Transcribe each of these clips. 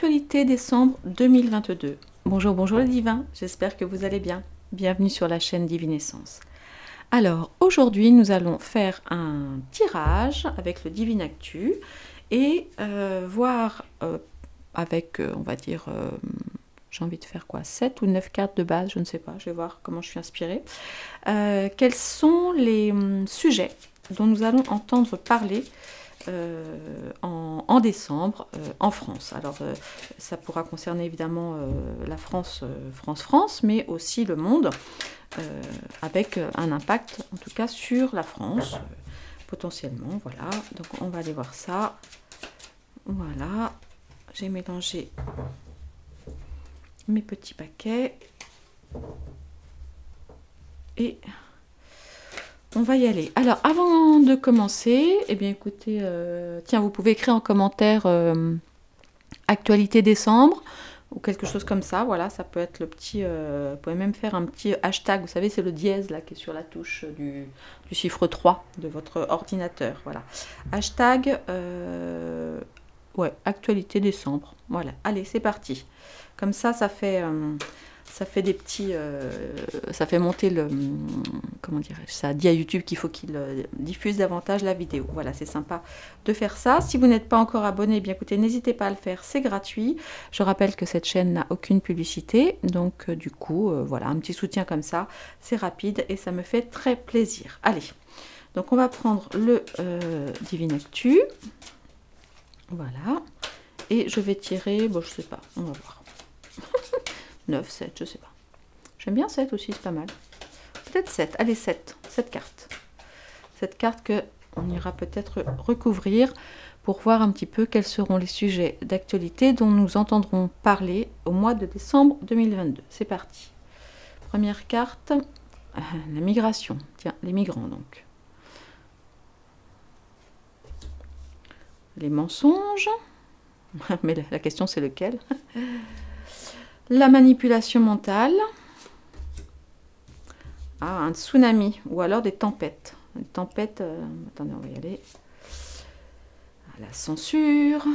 Actualité décembre 2022. Bonjour, bonjour les divins, j'espère que vous allez bien. Bienvenue sur la chaîne Divinescence. Alors, aujourd'hui, nous allons faire un tirage avec le Divine Actu et voir avec, on va dire, j'ai envie de faire quoi, 7 ou 9 cartes de base, je ne sais pas, je vais voir comment je suis inspirée. Quels sont les sujets dont nous allons entendre parler en décembre en France. Alors ça pourra concerner évidemment la France, France, mais aussi le monde, avec un impact en tout cas sur la France, potentiellement. Voilà, donc on va aller voir ça. Voilà, j'ai mélangé mes petits paquets et on va y aller. Alors, avant de commencer, eh bien, écoutez, tiens, vous pouvez écrire en commentaire actualité décembre ou quelque chose comme ça. Voilà, ça peut être le petit. Vous pouvez même faire un petit hashtag. Vous savez, c'est le dièse là qui est sur la touche du chiffre 3 de votre ordinateur. Voilà. Hashtag. Ouais, actualité décembre. Voilà. Allez, c'est parti. Comme ça fait. Ça fait des petits, ça fait monter le, comment dirais-je, ça dit à YouTube qu'il faut qu'il diffuse davantage la vidéo. Voilà, c'est sympa de faire ça. Si vous n'êtes pas encore abonné, eh bien écoutez, n'hésitez pas à le faire, c'est gratuit. Je rappelle que cette chaîne n'a aucune publicité, donc du coup, voilà, un petit soutien comme ça, c'est rapide et ça me fait très plaisir. Allez, donc on va prendre le Divine Actu, voilà, et je vais tirer, bon je sais pas, on va voir. 9, 7, je sais pas. J'aime bien 7 aussi, c'est pas mal. Peut-être 7, allez 7, 7 cartes. Cette carte que on ira peut-être recouvrir pour voir un petit peu quels seront les sujets d'actualité dont nous entendrons parler au mois de décembre 2022. C'est parti. Première carte, la migration. Tiens, les migrants donc. Les mensonges. Mais la question c'est lequel? La manipulation mentale. Ah, un tsunami ou alors des tempêtes. Une tempête, attendez, on va y aller. La censure.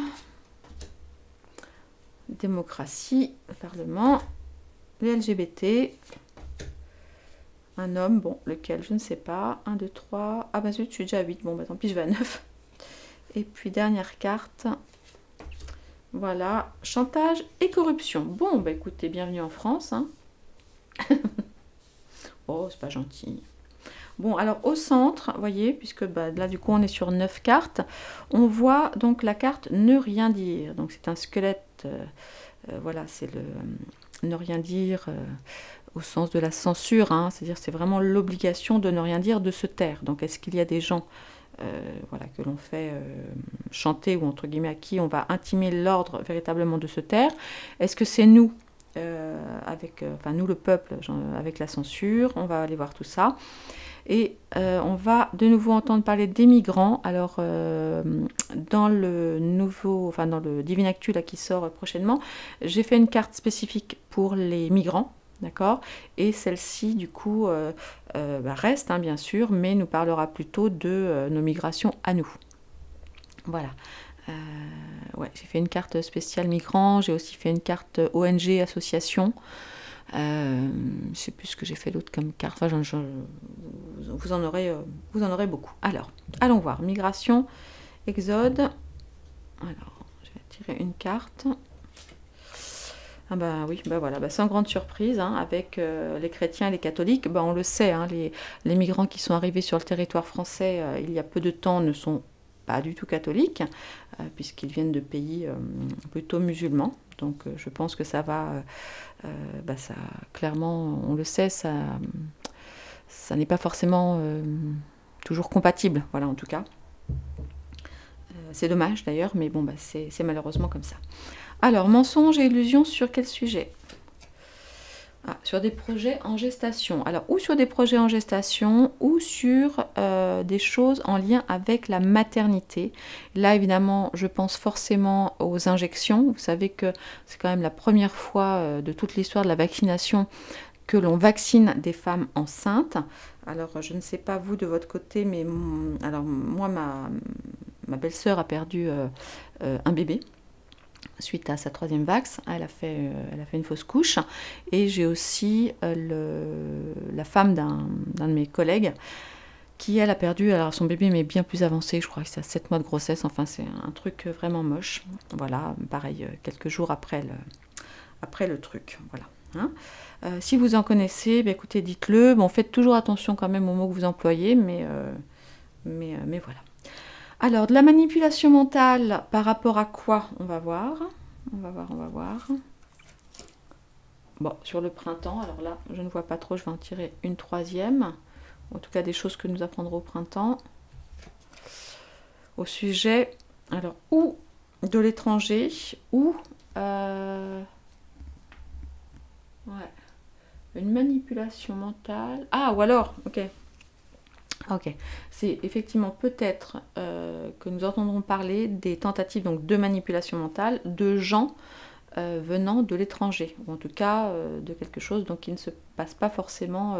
Démocratie, le Parlement. Les LGBT. Un homme, bon, lequel, je ne sais pas. 1, 2, 3. Ah bah zut, je suis déjà à 8. Bon, bah tant pis, je vais à 9. Et puis, dernière carte. Voilà, chantage et corruption. Bon, bah écoutez, bienvenue en France. Hein. Oh, c'est pas gentil. Bon, alors au centre, vous voyez, puisque bah, là du coup on est sur 9 cartes, on voit donc la carte ne rien dire. Donc c'est un squelette, voilà, c'est le ne rien dire au sens de la censure, hein, c'est-à-dire c'est vraiment l'obligation de ne rien dire, de se taire. Donc est-ce qu'il y a des gens voilà, que l'on fait chanter ou entre guillemets à qui on va intimer l'ordre véritablement de se taire? Est-ce que c'est nous, enfin nous le peuple, avec la censure? On va aller voir tout ça. Et on va de nouveau entendre parler des migrants. Alors dans le nouveau, enfin dans le Divine Actu là, qui sort prochainement, j'ai fait une carte spécifique pour les migrants. D'accord. Et celle-ci, du coup, reste, hein, bien sûr, mais nous parlera plutôt de nos migrations à nous. Voilà. Ouais, j'ai fait une carte spéciale migrants, j'ai aussi fait une carte ONG, association. Je ne sais plus ce que j'ai fait d'autre comme carte. Enfin, vous en aurez beaucoup. Alors, allons voir. Migration, exode. Alors, je vais tirer une carte. Ah bah oui, bah voilà, bah sans grande surprise, hein, avec les chrétiens et les catholiques, bah on le sait, hein, les migrants qui sont arrivés sur le territoire français il y a peu de temps ne sont pas du tout catholiques, puisqu'ils viennent de pays plutôt musulmans. Donc je pense que ça va, ça, clairement, on le sait, ça n'est pas forcément toujours compatible, voilà en tout cas. C'est dommage d'ailleurs, mais bon, bah, c'est malheureusement comme ça. Alors, mensonges et illusions sur quel sujet? Sur des projets en gestation. Alors, ou sur des projets en gestation, ou sur des choses en lien avec la maternité. Là, évidemment, je pense forcément aux injections. Vous savez que c'est quand même la première fois de toute l'histoire de la vaccination que l'on vaccine des femmes enceintes. Alors, je ne sais pas vous de votre côté, mais alors moi, ma belle-sœur a perdu un bébé. suite à sa 3e vague. Elle a fait une fausse couche. Et j'ai aussi la femme d'un de mes collègues qui, elle, a perdu, alors son bébé mais bien plus avancé, je crois que c'est à 7 mois de grossesse, enfin c'est un truc vraiment moche. Voilà, pareil, quelques jours après le truc, voilà. Hein. Si vous en connaissez, bah, écoutez, dites-le. Bon, faites toujours attention quand même aux mots que vous employez, mais voilà. Alors, de la manipulation mentale, par rapport à quoi? On va voir. On va voir. Bon, sur le printemps, alors là, je ne vois pas trop, je vais en tirer une 3e. En tout cas, des choses que nous apprendrons au printemps. Au sujet, alors, ou de l'étranger, ou... ouais, une manipulation mentale. Ah, ou alors, ok. C'est effectivement peut-être que nous entendrons parler des tentatives donc, de manipulation mentale de gens venant de l'étranger, ou en tout cas de quelque chose donc, qui ne se passe pas forcément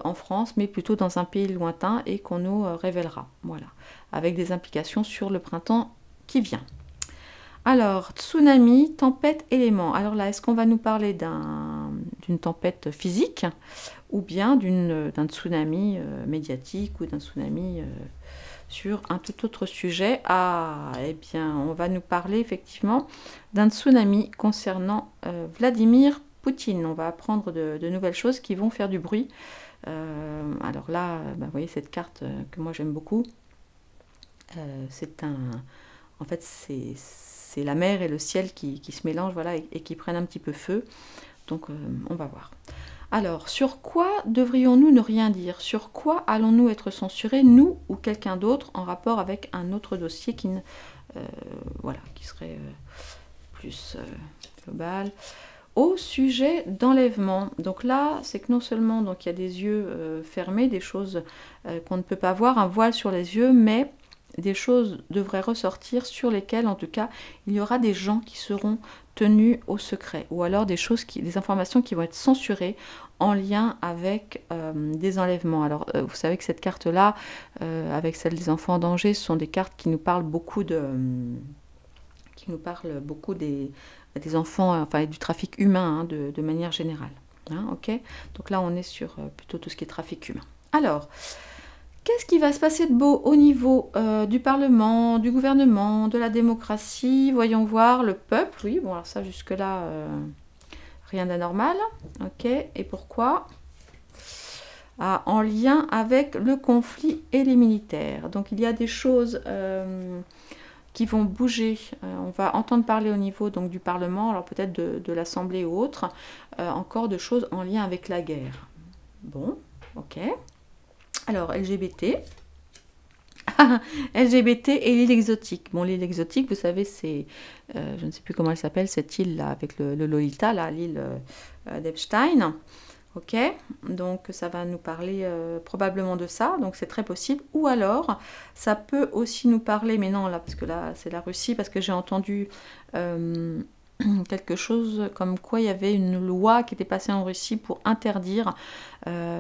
en France, mais plutôt dans un pays lointain et qu'on nous révélera. Voilà, avec des implications sur le printemps qui vient. Alors, tsunami, tempête, éléments. Alors là, est-ce qu'on va nous parler d'une tempête physique ou bien d'un tsunami médiatique ou d'un tsunami sur un tout autre sujet? Ah, eh bien, on va nous parler effectivement d'un tsunami concernant Vladimir Poutine. On va apprendre de nouvelles choses qui vont faire du bruit. Alors là, vous voyez cette carte que moi j'aime beaucoup. En fait, c'est la mer et le ciel qui se mélangent, voilà, et qui prennent un petit peu feu. Donc, on va voir. Alors, sur quoi devrions-nous ne rien dire? Sur quoi allons-nous être censurés, nous ou quelqu'un d'autre, en rapport avec un autre dossier qui serait plus global? Au sujet d'enlèvement. Donc là, c'est que non seulement donc, il y a des yeux fermés, des choses qu'on ne peut pas voir, un voile sur les yeux, mais des choses devraient ressortir sur lesquelles, en tout cas, il y aura des gens qui seront tenus au secret, ou alors des informations qui vont être censurées en lien avec des enlèvements. Alors, vous savez que cette carte-là, avec celle des enfants en danger, ce sont des cartes qui nous parlent beaucoup des enfants, enfin du trafic humain, hein, de manière générale. Hein, ok. Donc là, on est sur plutôt tout ce qui est trafic humain. Alors, qu'est-ce qui va se passer de beau au niveau du Parlement, du gouvernement, de la démocratie? Voyons voir, le peuple, oui, bon alors ça jusque-là, rien d'anormal, ok, et pourquoi? Ah, en lien avec le conflit et les militaires. Donc il y a des choses qui vont bouger, on va entendre parler au niveau donc, du Parlement, alors peut-être de l'Assemblée ou autre, encore de choses en lien avec la guerre. Bon, ok. Alors, LGBT. LGBT et l'île exotique. Bon, l'île exotique, vous savez, c'est, je ne sais plus comment elle s'appelle, cette île-là, avec le Lolita, là, l'île d'Epstein. Ok, donc ça va nous parler probablement de ça, donc c'est très possible. Ou alors, ça peut aussi nous parler, mais non, là, parce que là, c'est la Russie, parce que j'ai entendu quelque chose comme quoi il y avait une loi qui était passée en Russie pour interdire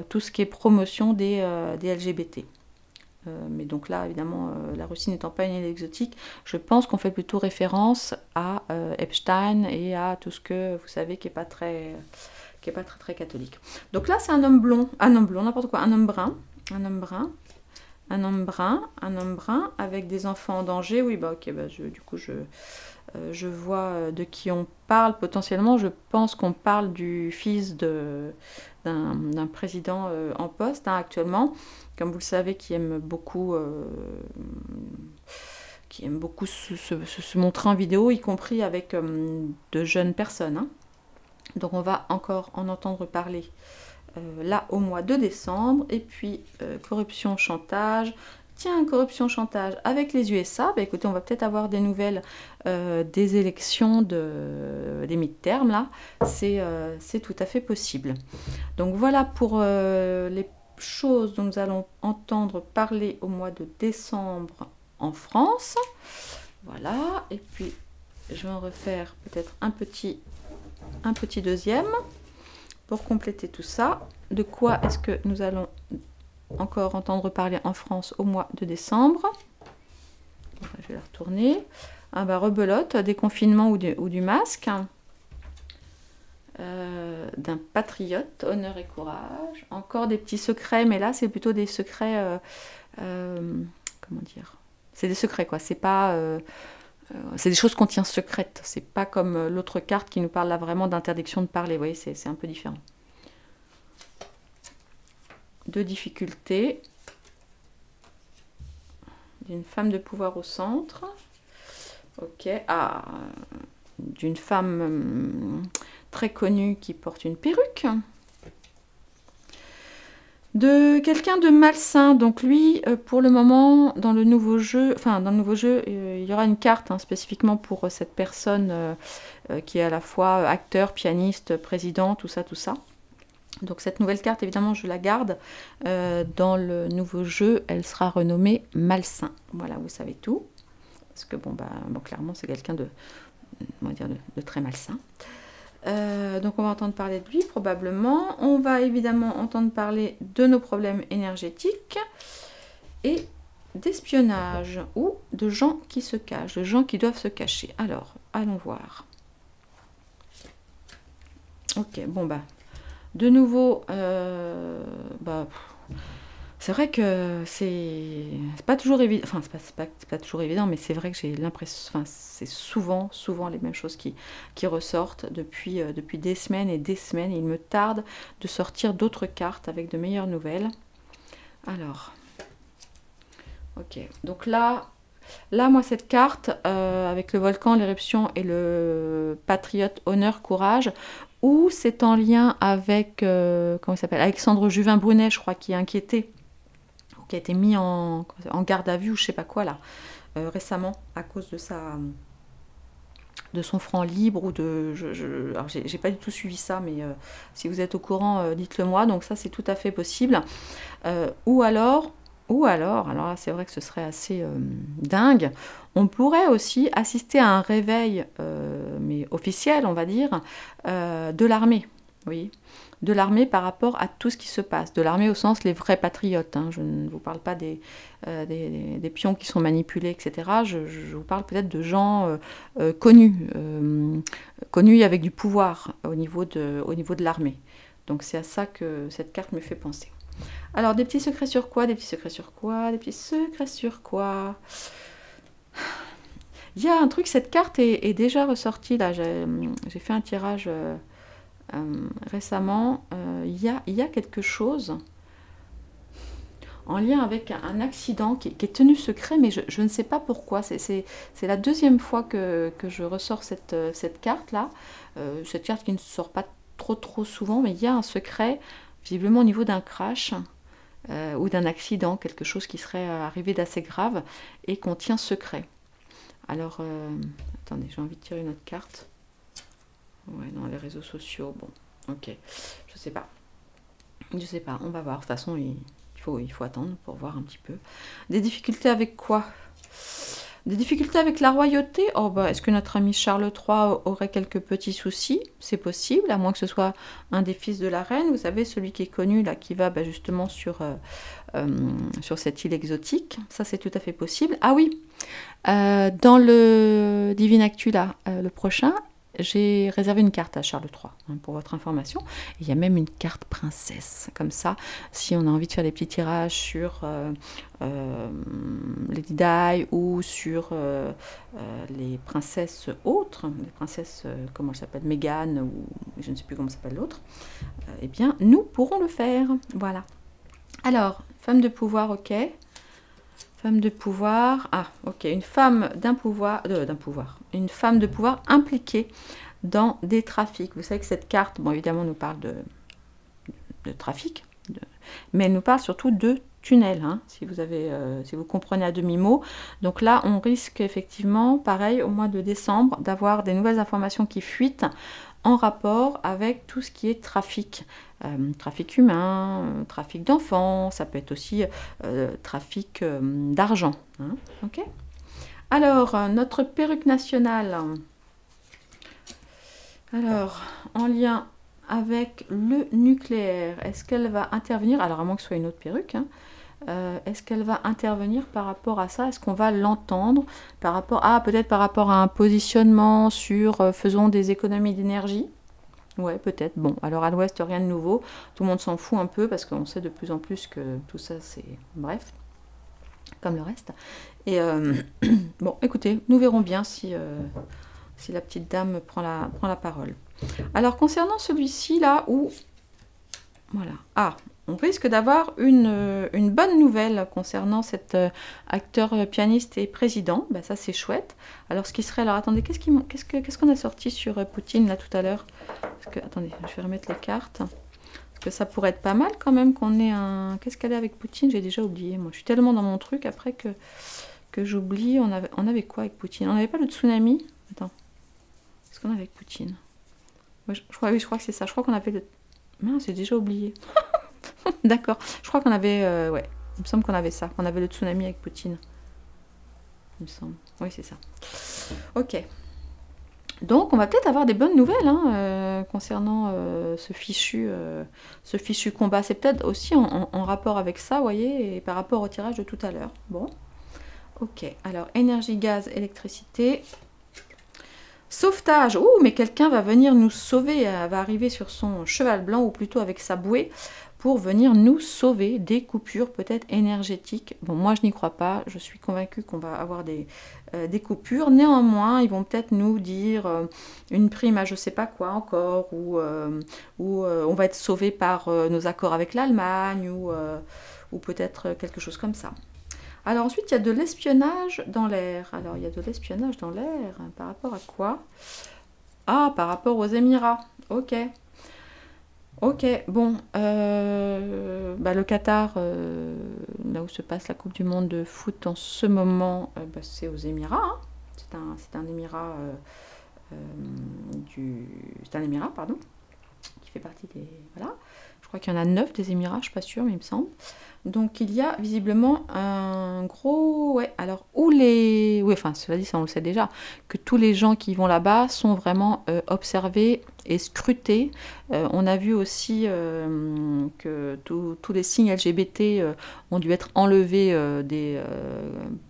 tout ce qui est promotion des LGBT. Mais donc là, évidemment, la Russie n'étant pas une île exotique, je pense qu'on fait plutôt référence à Epstein et à tout ce que vous savez qui n'est pas très catholique. Donc là, c'est un homme blond, n'importe quoi, un homme brun, avec des enfants en danger. Oui, bah ok, bah, du coup, je vois de qui on parle potentiellement. Je pense qu'on parle du fils d'un président en poste hein, actuellement, comme vous le savez, qui aime beaucoup se montrer en vidéo, y compris avec de jeunes personnes. Hein. Donc on va encore en entendre parler là au mois de décembre. Et puis corruption, chantage. Tiens, corruption, chantage avec les USA. Bah, écoutez, on va peut-être avoir des nouvelles des élections des midterms là. C'est tout à fait possible. Donc voilà pour les choses dont nous allons entendre parler au mois de décembre en France. Voilà. Et puis je vais en refaire peut-être un petit deuxième pour compléter tout ça. De quoi est-ce que nous allons encore entendre parler en France au mois de décembre? Je vais la retourner. Ah bah rebelote, des confinements ou du masque. D'un patriote, honneur et courage. Encore des petits secrets, mais là c'est plutôt des secrets, comment dire, c'est des secrets quoi, c'est pas, c'est des choses qu'on tient secrètes, c'est pas comme l'autre carte qui nous parle là vraiment d'interdiction de parler, vous voyez, c'est un peu différent. De difficultés, d'une femme de pouvoir au centre, ok, ah, d'une femme très connue qui porte une perruque, de quelqu'un de malsain. Donc lui, pour le moment, dans le nouveau jeu, il y aura une carte hein, spécifiquement pour cette personne qui est à la fois acteur, pianiste, président, tout ça, tout ça. Donc cette nouvelle carte, évidemment, je la garde. Dans le nouveau jeu, elle sera renommée Malsain. Voilà, vous savez tout. Parce que bon, clairement, c'est quelqu'un de, on va dire, de très malsain. Donc on va entendre parler de lui probablement. On va évidemment entendre parler de nos problèmes énergétiques et d'espionnage ou de gens qui se cachent, de gens qui doivent se cacher. Alors, allons voir. Ok, bon de nouveau, c'est vrai que c'est pas toujours évident, enfin c'est pas toujours évident, mais c'est vrai que j'ai l'impression, enfin c'est souvent les mêmes choses qui ressortent depuis des semaines et des semaines. Il me tarde de sortir d'autres cartes avec de meilleures nouvelles. Alors, ok, donc là moi cette carte avec le volcan, l'éruption et le patriote, honneur, courage, ou c'est en lien avec, comment il s'appelle, Alexandre Juvin-Brunet, je crois, qui est inquiété, qui a été mis en garde à vue ou je sais pas quoi là, récemment, à cause de son franc libre ou de... alors j'ai pas du tout suivi ça, mais si vous êtes au courant, dites-le moi. Donc ça c'est tout à fait possible. Ou alors là c'est vrai que ce serait assez dingue, on pourrait aussi assister à un réveil, mais officiel on va dire, de l'armée, oui, de l'armée par rapport à tout ce qui se passe, de l'armée au sens les vrais patriotes, hein. Je ne vous parle pas des pions qui sont manipulés, etc. Je vous parle peut-être de gens connus avec du pouvoir au niveau de l'armée. Donc c'est à ça que cette carte me fait penser. Alors, des petits secrets sur quoi? Des petits secrets sur quoi? Des petits secrets sur quoi? Il y a un truc, cette carte est déjà ressortie, là, j'ai fait un tirage récemment. Il y a quelque chose en lien avec un accident qui est tenu secret, mais je ne sais pas pourquoi. C'est la deuxième fois que je ressors cette carte-là. Cette carte qui ne sort pas trop souvent, mais il y a un secret, visiblement au niveau d'un crash. Ou d'un accident, quelque chose qui serait arrivé d'assez grave et qu'on tient secret. Alors, attendez, j'ai envie de tirer une autre carte. Ouais, dans les réseaux sociaux, bon, ok, je sais pas, on va voir. De toute façon, il faut attendre pour voir un petit peu. Des difficultés avec quoi? Des difficultés avec la royauté? Oh est-ce que notre ami Charles III aurait quelques petits soucis? C'est possible, à moins que ce soit un des fils de la reine. Vous savez, celui qui est connu, là, qui va justement sur cette île exotique. Ça, c'est tout à fait possible. Ah oui, dans le Divine Actu, là, le prochain, j'ai réservé une carte à Charles III, hein, pour votre information. Il y a même une carte princesse, comme ça, si on a envie de faire des petits tirages sur Lady Di ou sur les princesses autres, les princesses, comment elles s'appellent, Meghan, ou je ne sais plus comment s'appelle l'autre, eh bien, nous pourrons le faire. Voilà. Alors, femme de pouvoir, ok. Femme de pouvoir, ah ok, une femme une femme de pouvoir impliquée dans des trafics. Vous savez que cette carte, bon évidemment nous parle de trafic, mais elle nous parle surtout de tunnels, hein, si vous comprenez à demi-mot. Donc là on risque effectivement, pareil, au mois de décembre, d'avoir des nouvelles informations qui fuitent en rapport avec tout ce qui est trafic. Trafic humain, trafic d'enfants, ça peut être aussi trafic d'argent. Hein, ok. Alors, notre perruque nationale, alors, en lien avec le nucléaire, est-ce qu'elle va intervenir? Alors, à moins que ce soit une autre perruque, hein, Est-ce qu'elle va intervenir par rapport à ça? Est-ce qu'on va l'entendre par rapport à, peut-être par rapport à un positionnement sur faisons des économies d'énergie? Ouais, peut-être. Bon, alors à l'ouest, rien de nouveau. Tout le monde s'en fout un peu parce qu'on sait de plus en plus que tout ça, c'est... Bref, comme le reste. Et bon, écoutez, nous verrons bien si la petite dame prend la parole. Alors, concernant celui-ci, là, où... Voilà. Ah, on risque d'avoir une bonne nouvelle concernant cet acteur, pianiste et président. Ben, ça, c'est chouette. Alors, ce qui serait... Alors, attendez, qu'est-ce qu'on a sorti sur Poutine, là, tout à l'heure? Parce que, attendez, je vais remettre les cartes. Parce que ça pourrait être pas mal, quand même, qu'on ait un... Qu'est-ce qu'elle a avec Poutine? J'ai déjà oublié, moi. Je suis tellement dans mon truc, après, que j'oublie. On avait quoi avec Poutine? On n'avait pas le tsunami? Attends. Qu'est-ce qu'on avait avec Poutine? Ouais, oui, je crois que c'est ça. Je crois qu'on avait le... Mince, j'ai déjà oublié. D'accord. Je crois qu'on avait... ouais, il me semble qu'on avait ça. On avait le tsunami avec Poutine. Il me semble. Oui, c'est ça. Ok. Donc, on va peut-être avoir des bonnes nouvelles concernant ce fichu combat. C'est peut-être aussi en rapport avec ça, vous voyez, et par rapport au tirage de tout à l'heure. Bon. Ok. Alors, énergie, gaz, électricité... Sauvetage, ouh, mais quelqu'un va venir nous sauver, va arriver sur son cheval blanc, ou plutôt avec sa bouée, pour venir nous sauver des coupures peut-être énergétiques. Bon, moi je n'y crois pas, je suis convaincue qu'on va avoir des coupures. Néanmoins, ils vont peut-être nous dire une prime à je sais pas quoi encore, ou on va être sauvé par nos accords avec l'Allemagne, ou peut-être quelque chose comme ça. Alors ensuite, il y a de l'espionnage dans l'air. Alors, il y a de l'espionnage dans l'air, hein, par rapport à quoi? Ah, par rapport aux Émirats. Ok. Ok, bon. Le Qatar, là où se passe la Coupe du Monde de foot en ce moment, c'est aux Émirats. Hein. C'est un émirat c'est un émirat, pardon, qui fait partie des... Voilà. Je crois qu'il y en a 9 des Émirats, je ne suis pas sûre, mais il me semble. Donc il y a visiblement un gros... Ouais, alors où les... Oui, enfin, cela dit, ça on le sait déjà, que tous les gens qui vont là-bas sont vraiment observés et scrutés. On a vu aussi que tous les signes LGBT ont dû être enlevés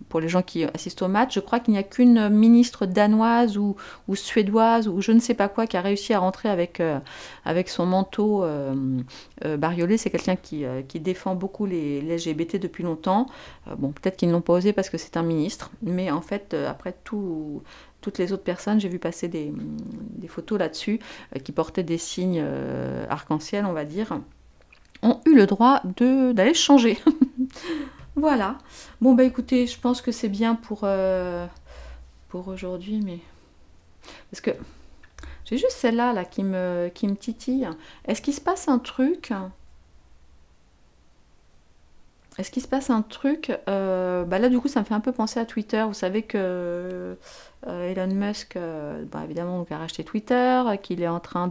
pour les gens qui assistent au match. Je crois qu'il n'y a qu'une ministre danoise ou suédoise ou je ne sais pas quoi qui a réussi à rentrer avec son manteau bariolé. C'est quelqu'un qui défend beaucoup les LGBT depuis longtemps. Bon, peut-être qu'ils ne l'ont pas osé parce que c'est un ministre, mais en fait, après toutes les autres personnes, j'ai vu passer des photos là-dessus, qui portaient des signes arc-en-ciel, on va dire, ont eu le droit d'aller changer. Voilà. Bon, bah écoutez, je pense que c'est bien pour aujourd'hui, mais... Parce que j'ai juste celle-là là, qui me titille. Est-ce qu'il se passe un truc? Est-ce qu'il se passe un truc là, du coup, ça me fait un peu penser à Twitter. Vous savez que Elon Musk, évidemment, donc, a racheté Twitter, qu'il est en train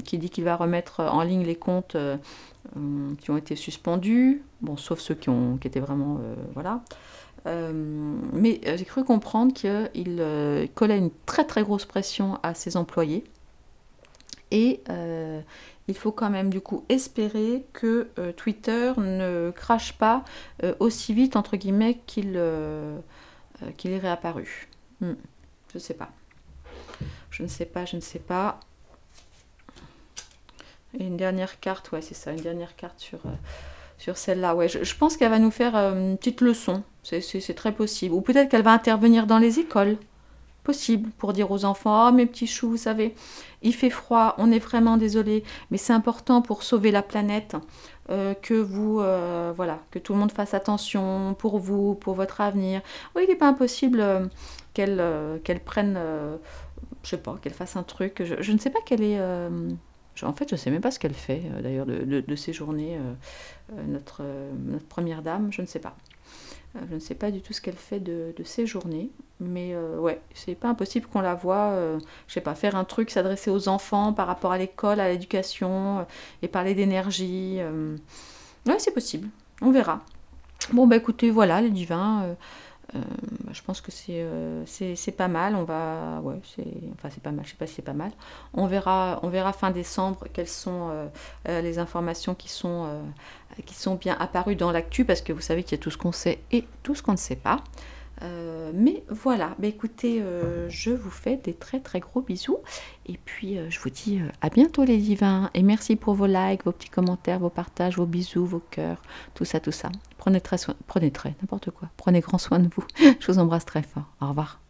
qui dit qu'il va remettre en ligne les comptes qui ont été suspendus. Bon, sauf ceux qui étaient vraiment... voilà. Mais j'ai cru comprendre qu'il collait une très très grosse pression à ses employés. Et il faut quand même du coup espérer que Twitter ne crache pas aussi vite, entre guillemets, qu'il est réapparu. Je ne sais pas. Je ne sais pas. Et une dernière carte, ouais, c'est ça, une dernière carte sur celle-là. Ouais, je pense qu'elle va nous faire une petite leçon. C'est très possible. Ou peut-être qu'elle va intervenir dans les écoles. Possible, pour dire aux enfants, oh mes petits choux, vous savez, il fait froid, on est vraiment désolé, mais c'est important pour sauver la planète que que tout le monde fasse attention pour vous, pour votre avenir. Oui, il n'est pas impossible qu'elle prenne, je sais pas, qu'elle fasse un truc. Je ne sais pas quelle est... en fait, je ne sais même pas ce qu'elle fait, d'ailleurs, de ces journées, notre première dame, je ne sais pas. Je ne sais pas du tout ce qu'elle fait de ces journées, mais ouais, c'est pas impossible qu'on la voie, je sais pas, faire un truc, s'adresser aux enfants par rapport à l'école, à l'éducation, et parler d'énergie. Ouais, c'est possible, on verra. Bon, bah écoutez, voilà, les divins, Je pense que c'est pas mal. On va, ouais, enfin c'est pas mal. Je sais pas si c'est pas mal. On verra fin décembre quelles sont les informations qui sont bien apparues dans l'actu, parce que vous savez qu'il y a tout ce qu'on sait et tout ce qu'on ne sait pas. Mais voilà, bah, écoutez, je vous fais des très très gros bisous. Et puis je vous dis à bientôt les divins. Et merci pour vos likes, vos petits commentaires, vos partages, vos bisous, vos cœurs, tout ça, tout ça. Prenez n'importe quoi. Prenez grand soin de vous. Je vous embrasse très fort. Au revoir.